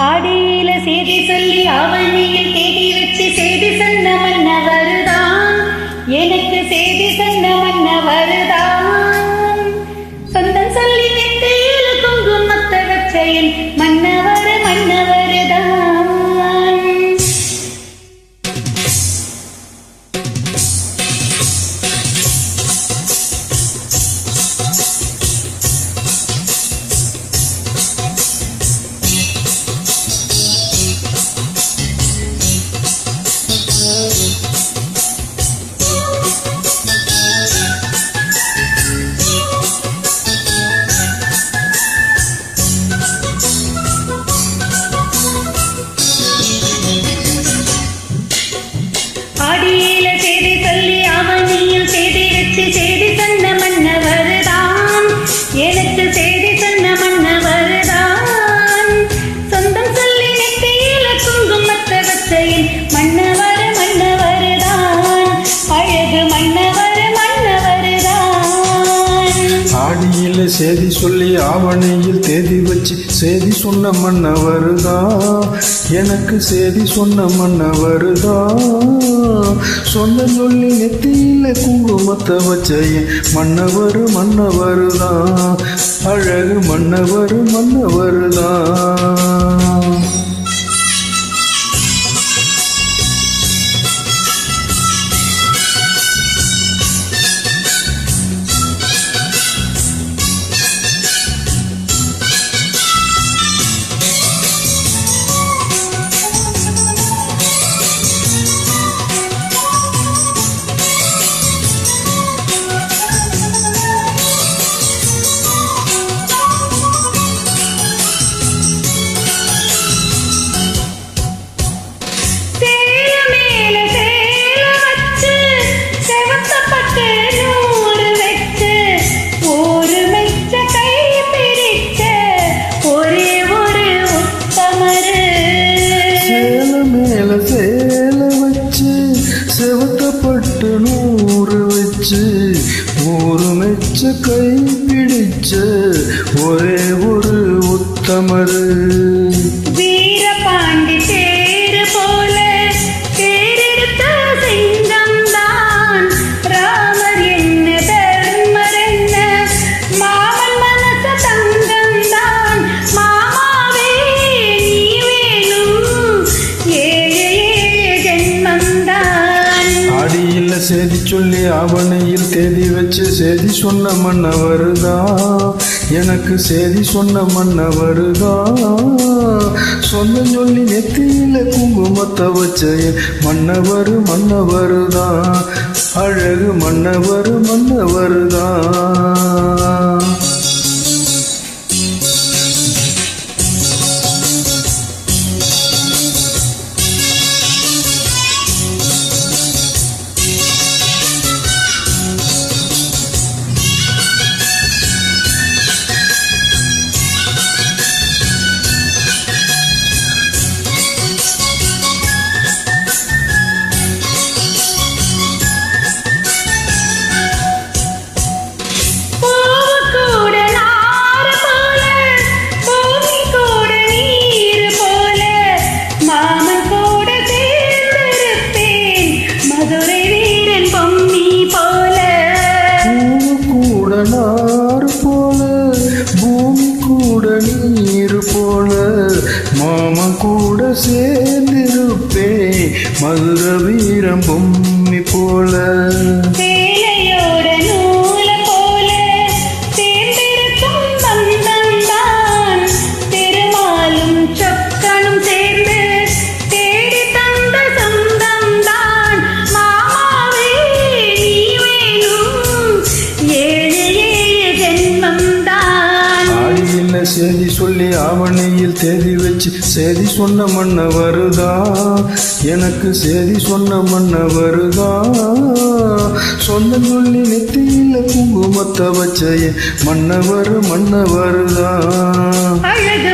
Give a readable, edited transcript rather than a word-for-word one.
ஆடியில செய்தி சொல்லி ஆவணியில் தேடி வச்சு செய்தி சொன்ன மன்னவருதான், எனக்கு செய்தி சொன்ன மன்னவருதான். சொந்தம் சொல்லி நெத்தியில குங்குமத்தை வச்ச என் மன்னவர் மன்னவருதான். ஆடியில செய்தி சொல்லி அவனியில் செய்தி வச்சு செய்தி சொன்ன மன்னவருதான், எனக்கு செய்தி சொன்ன மன்னவருதான். சொந்தம் சொல்லி நெத்தியில குங்குமத்தை வச்ச என் மன்னவர் மன்னவருதான், அழகு மன்னவர் மன்னவருதான். ஆடியில செய்தி சொல்லி ஆவணியில் தேதி வச்சு செய்தி சொன்ன மன்னவருதான், எனக்கு செய்தி சொன்ன மன்னவருதான். சொந்தம் சொல்லி நெத்தியில குங்குமத்தை வச்ச மன்னவர் மன்னவருதான், அழகு மன்னவர் மன்னவருதான். செவத்தப்பட்டு நூறு வச்சு ஒரு மெச்ச கை பிடிச்ச ஒரே ஒரு உத்தமரு. வீரபாண்டி தேரு போல தேரெடுத்த சிங்கம் தான், ராமர் என்ன தர்மர் என்ன மாமன் மனச தங்கம் தான். மாமாவே நீ வேணும் ஏழு ஏழு ஜென்மந்தான். ஆடியில செய்தி சொல்லி ஆவணையில் தேதி வச்சு செய்தி சொன்ன மன்னவருதான், எனக்கு செய்தி சொன்ன மன்னவருதான். சொந்தம் சொல்லி நெத்தியில குங்குமத்தை வச்ச மன்னவர் மன்னவருதான், அழகு மன்னவர் மன்னவருதான். நாறு போல பூமி கூட நீர் போல மாமன் கூட சேர்ந்திருப்பேன் மதுர வீரம் பொம்மி போல. செய்தி சொல்லி ஆவணியில் தேதி வச்சு செய்தி சொன்ன மன்னவருதான், எனக்கு செய்தி சொன்ன மன்னவருதான். சொந்தம் சொல்லி நெத்தியில குங்குமத்தை வச்ச மன்னவர் மன்னவருதான், அழகு